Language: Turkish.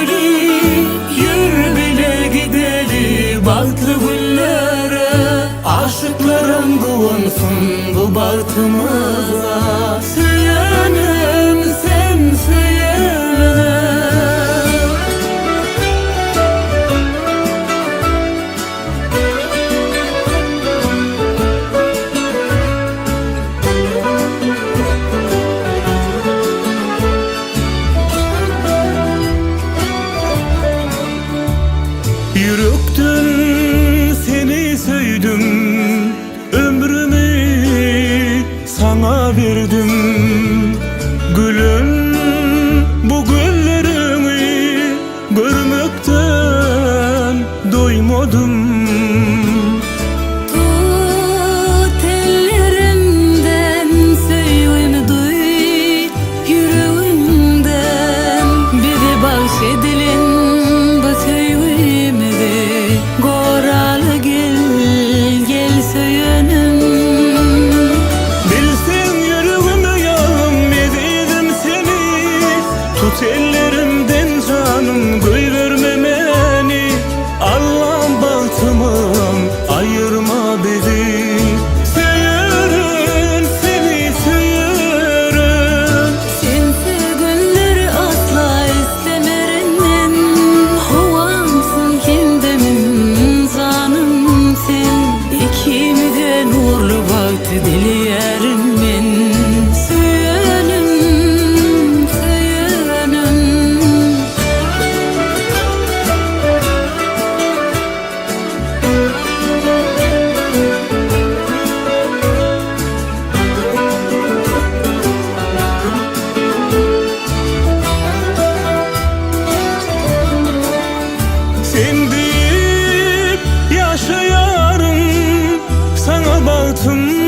gideli, yürü bile gideli bahtlı güllere. Aşıklarım kavunsun bu bahtımıza. Söylenem sen söyleme. Yürekten seni söydüm, ömrümü sana verdim. Gülüm, bu güllerimi görmekten doymadım. Tut ellerimden, söylemi duy yüreğimden. Biri bahşedilin bu söylemi de, goralı gel, gel söylenim. Bilsen yüreğime yağım ededim seni. Tut ellerimden canım, göy verme beni. Allah'ım bahtımım, ayırma bizi. Severim seni, severim. Sensiz günleri asla istemerim ben. Havamsın kendimim, canım sen. İkimizden uğurlu vakti dileyerim ben. Söylenim, söylenim. Sen deyip yaşayarım, sana bahtım